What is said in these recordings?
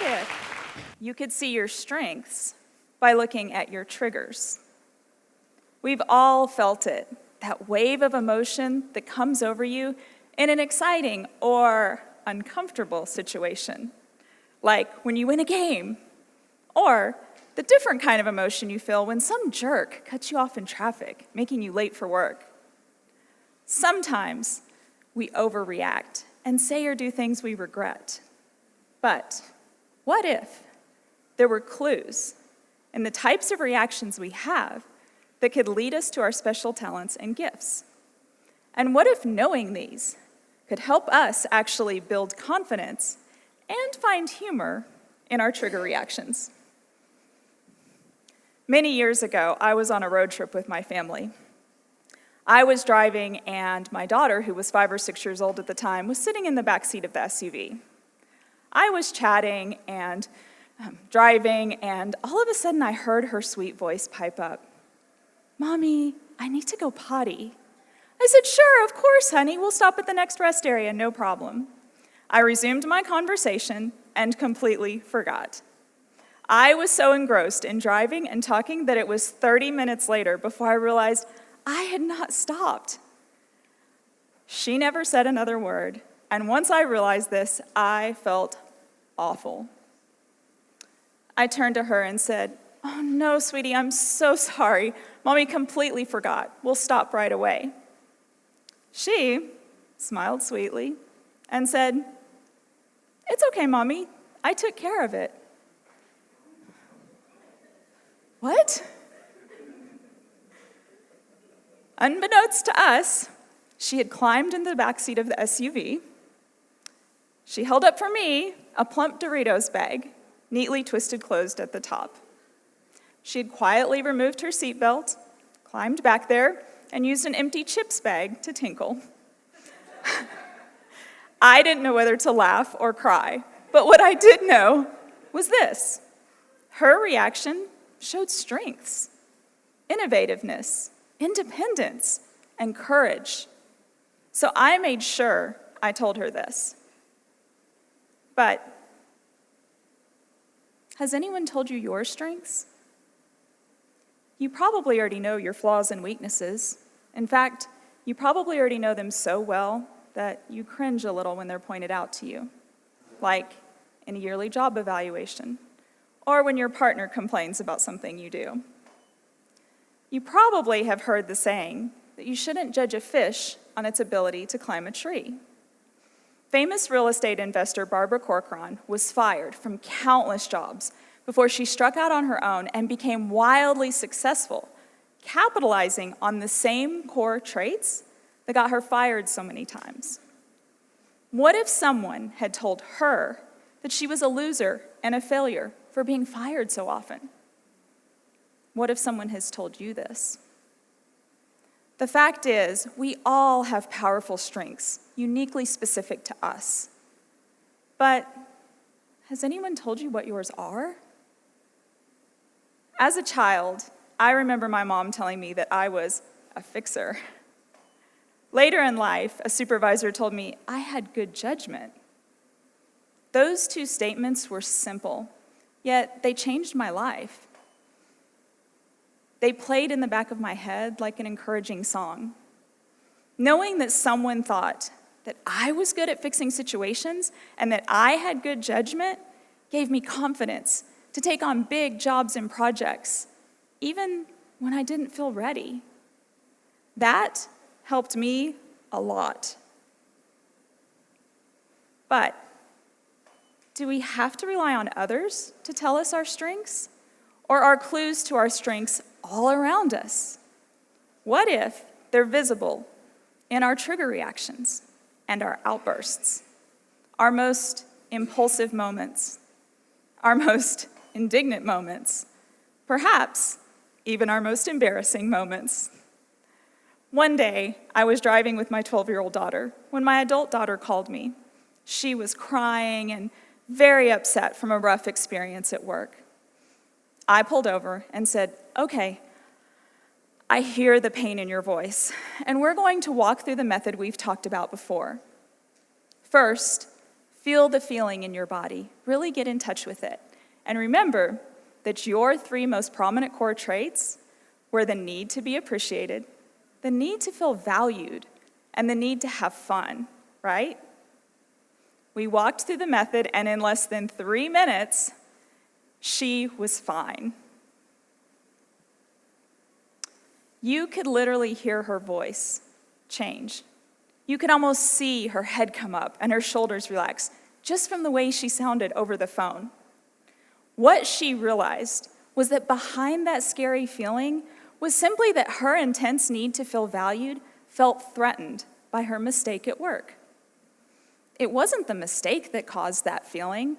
if you could see your strengths by looking at your triggers? We've all felt it, that wave of emotion that comes over you in an exciting or uncomfortable situation, like when you win a game, or the different kind of emotion you feel when some jerk cuts you off in traffic, making you late for work. Sometimes we overreact and say or do things we regret. But what if there were clues in the types of reactions we have that could lead us to our special talents and gifts? And what if knowing these could help us actually build confidence and find humor in our trigger reactions? Many years ago, I was on a road trip with my family. I was driving, and my daughter, who was 5 or 6 years old at the time, was sitting in the back seat of the SUV. I was chatting and driving, and all of a sudden I heard her sweet voice pipe up, "Mommy, I need to go potty." I said, "Sure, of course, honey. We'll stop at the next rest area, no problem." I resumed my conversation and completely forgot. I was so engrossed in driving and talking that it was 30 minutes later before I realized I had not stopped. She never said another word, and once I realized this, I felt awful. I turned to her and said, "Oh no, sweetie, I'm so sorry. Mommy completely forgot. We'll stop right away." She smiled sweetly and said, "It's okay, Mommy. I took care of it." What? Unbeknownst to us, she had climbed into the back seat of the SUV. She held up for me a plump Doritos bag, neatly twisted closed at the top. She had quietly removed her seatbelt, climbed back there, and used an empty chips bag to tinkle. I didn't know whether to laugh or cry, but what I did know was this: her reaction showed strengths, innovativeness, independence, and courage. So I made sure I told her this. But has anyone told you your strengths? You probably already know your flaws and weaknesses. In fact, you probably already know them so well that you cringe a little when they're pointed out to you, like in a yearly job evaluation, or when your partner complains about something you do. You probably have heard the saying that you shouldn't judge a fish on its ability to climb a tree. Famous real estate investor Barbara Corcoran was fired from countless jobs before she struck out on her own and became wildly successful, capitalizing on the same core traits that got her fired so many times. What if someone had told her that she was a loser and a failure for being fired so often? What if someone has told you this? The fact is, we all have powerful strengths, uniquely specific to us. But has anyone told you what yours are? As a child, I remember my mom telling me that I was a fixer. Later in life, a supervisor told me I had good judgment. Those two statements were simple, yet they changed my life. They played in the back of my head like an encouraging song. Knowing that someone thought that I was good at fixing situations and that I had good judgment gave me confidence to take on big jobs and projects, even when I didn't feel ready. That helped me a lot. But do we have to rely on others to tell us our strengths? Or are clues to our strengths all around us? What if they're visible in our trigger reactions and our outbursts, our most impulsive moments, our most indignant moments, perhaps even our most embarrassing moments? One day, I was driving with my 12-year-old daughter when my adult daughter called me. She was crying and very upset from a rough experience at work. I pulled over and said, "Okay, I hear the pain in your voice, and we're going to walk through the method we've talked about before. First, Feel the feeling in your body. Really get in touch with it. And remember that your 3 most prominent core traits were the need to be appreciated, the need to feel valued, and the need to have fun, right? We walked through the method, and in less than 3 minutes, she was fine. You could literally hear her voice change. You could almost see her head come up and her shoulders relax just from the way she sounded over the phone. What she realized was that behind that scary feeling was simply that her intense need to feel valued felt threatened by her mistake at work. It wasn't the mistake that caused that feeling.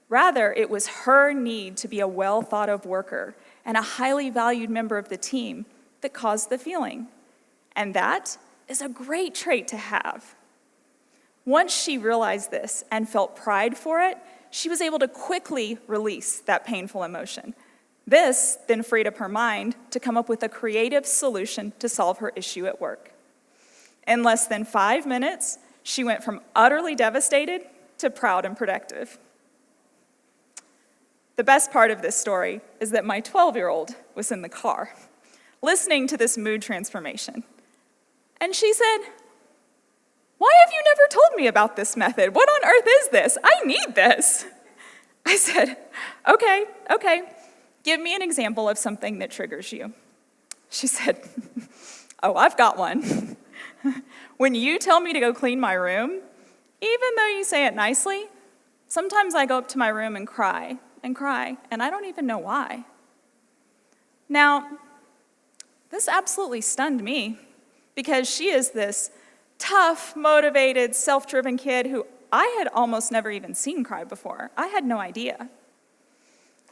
Rather, it was her need to be a well-thought-of worker and a highly valued member of the team that caused the feeling. And that is a great trait to have. Once she realized this and felt pride for it, she was able to quickly release that painful emotion. This then freed up her mind to come up with a creative solution to solve her issue at work. In less than 5 minutes, she went from utterly devastated to proud and productive. The best part of this story is that my 12-year-old was in the car, listening to this mood transformation. And she said, "Why have you never told me about this method? What on earth is this? I need this." I said, okay, give me an example of something that triggers you. She said, "Oh, I've got one. When you tell me to go clean my room, even though you say it nicely, sometimes I go up to my room and cry, and I don't even know why." Now, this absolutely stunned me, because she is this tough, motivated, self-driven kid who I had almost never even seen cry before. I had no idea.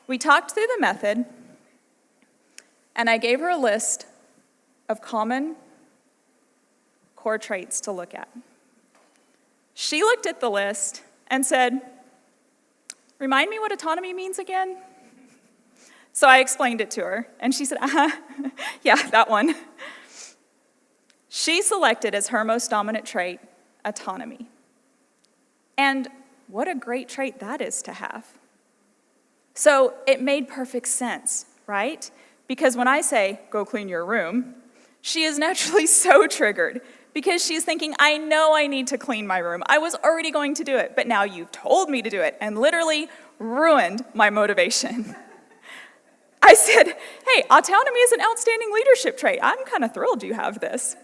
We talked through the method, and I gave her a list of common core traits to look at. She looked at the list and said, "Remind me what autonomy means again?" So I explained it to her, and she said, "Yeah, that one." She selected as her most dominant trait, autonomy. And what a great trait that is to have. So it made perfect sense, right? Because when I say, "Go clean your room," she is naturally so triggered because she's thinking, I know I need to clean my room. I was already going to do it, but now you've told me to do it and literally ruined my motivation. I said, "Hey, autonomy is an outstanding leadership trait. I'm kind of thrilled you have this."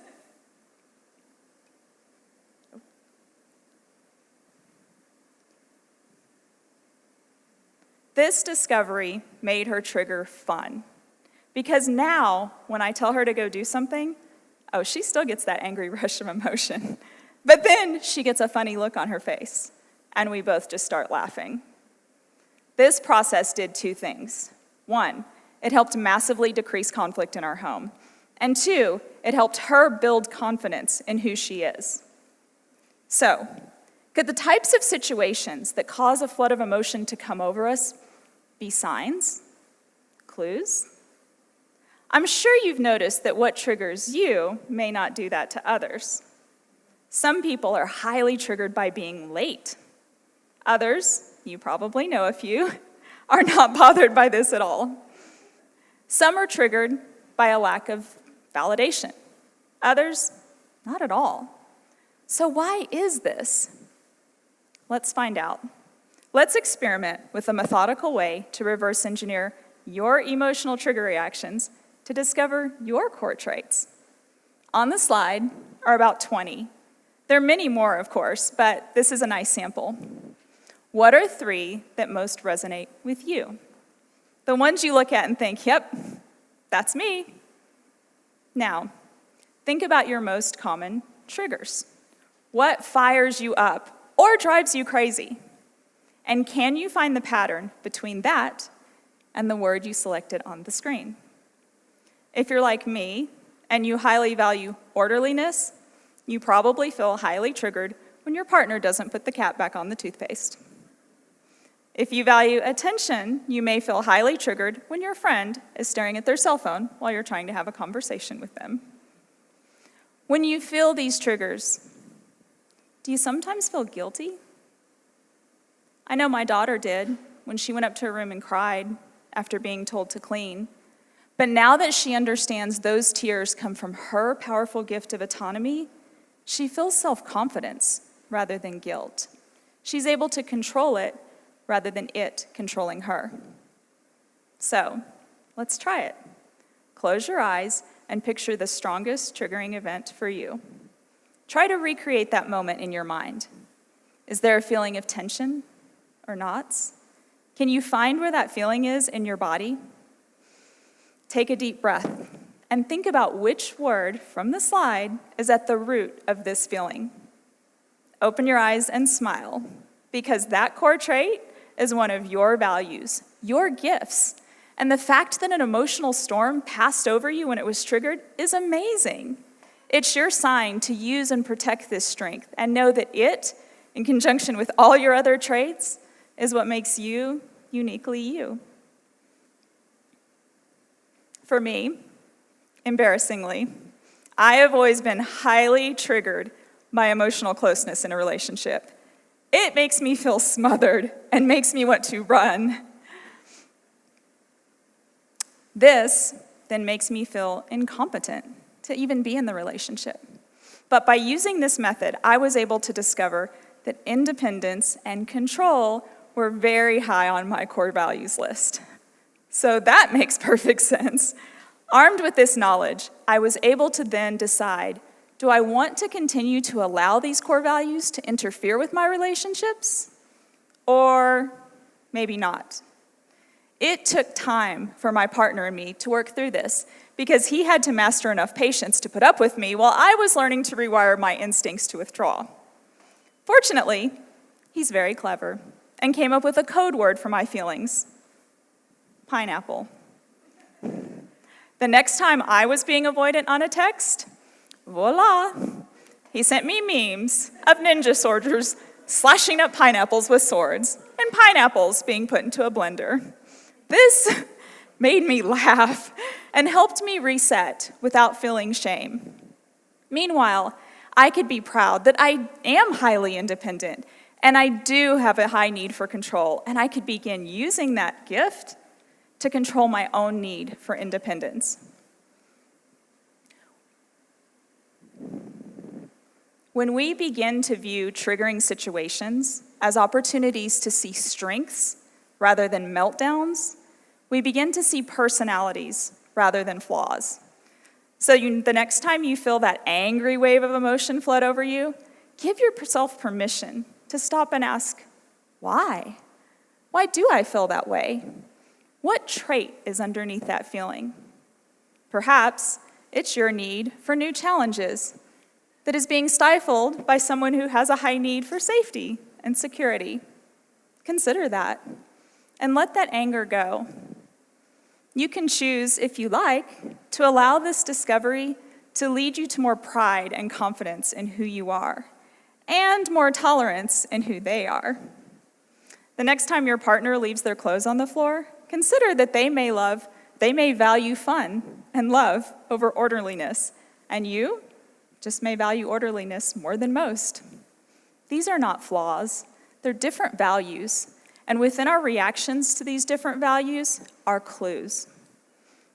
This discovery made her trigger fun, because now when I tell her to go do something, she still gets that angry rush of emotion, but then she gets a funny look on her face, and we both just start laughing. This process did 2 things. 1, it helped massively decrease conflict in our home, and 2, it helped her build confidence in who she is. So, could the types of situations that cause a flood of emotion to come over us be signs? Clues? I'm sure you've noticed that what triggers you may not do that to others. Some people are highly triggered by being late. Others, you probably know a few, are not bothered by this at all. Some are triggered by a lack of validation. Others, not at all. So why is this? Let's find out. Let's experiment with a methodical way to reverse engineer your emotional trigger reactions to discover your core traits. On the slide are about 20. There are many more, of course, but this is a nice sample. What are 3 that most resonate with you? The ones you look at and think, yep, that's me. Now, think about your most common triggers. What fires you up or drives you crazy? And can you find the pattern between that and the word you selected on the screen? If you're like me and you highly value orderliness, you probably feel highly triggered when your partner doesn't put the cap back on the toothpaste. If you value attention, you may feel highly triggered when your friend is staring at their cell phone while you're trying to have a conversation with them. When you feel these triggers, do you sometimes feel guilty? I know my daughter did when she went up to her room and cried after being told to clean. But now that she understands those tears come from her powerful gift of autonomy, she feels self-confidence rather than guilt. She's able to control it rather than it controlling her. So, let's try it. Close your eyes and picture the strongest triggering event for you. Try to recreate that moment in your mind. Is there a feeling of tension or knots? Can you find where that feeling is in your body? Take a deep breath and think about which word from the slide is at the root of this feeling. Open your eyes and smile, because that core trait is one of your values, your gifts. And the fact that an emotional storm passed over you when it was triggered is amazing. It's your sign to use and protect this strength and know that it, in conjunction with all your other traits, is what makes you uniquely you. For me, embarrassingly, I have always been highly triggered by emotional closeness in a relationship. It makes me feel smothered and makes me want to run. This then makes me feel incompetent to even be in the relationship. But by using this method, I was able to discover that independence and control were very high on my core values list. So that makes perfect sense. Armed with this knowledge, I was able to then decide, do I want to continue to allow these core values to interfere with my relationships? Or maybe not. It took time for my partner and me to work through this because he had to master enough patience to put up with me while I was learning to rewire my instincts to withdraw. Fortunately, he's very clever and came up with a code word for my feelings: pineapple. The next time I was being avoidant on a text, voila, he sent me memes of ninja soldiers slashing up pineapples with swords and pineapples being put into a blender. This made me laugh and helped me reset without feeling shame. Meanwhile, I could be proud that I am highly independent and I do have a high need for control, and I could begin using that gift to control my own need for independence. When we begin to view triggering situations as opportunities to see strengths rather than meltdowns, we begin to see personalities rather than flaws. So the next time you feel that angry wave of emotion flood over you, give yourself permission to stop and ask, why? Why do I feel that way? What trait is underneath that feeling? Perhaps it's your need for new challenges that is being stifled by someone who has a high need for safety and security. Consider that and let that anger go. You can choose, if you like, to allow this discovery to lead you to more pride and confidence in who you are, and more tolerance in who they are. The next time your partner leaves their clothes on the floor, consider that they may value fun and love over orderliness, and you just may value orderliness more than most. These are not flaws, they're different values, and within our reactions to these different values are clues.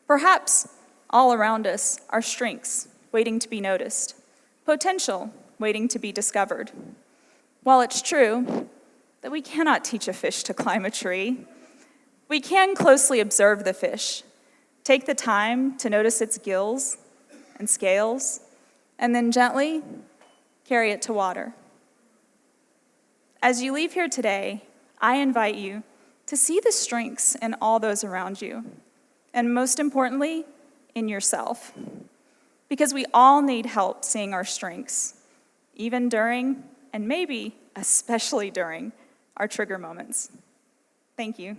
Perhaps all around us are strengths waiting to be noticed, potential waiting to be discovered. While it's true that we cannot teach a fish to climb a tree, we can closely observe the fish, take the time to notice its gills and scales, and then gently carry it to water. As you leave here today, I invite you to see the strengths in all those around you, and most importantly, in yourself. Because we all need help seeing our strengths, even during, and maybe especially during, our trigger moments. Thank you.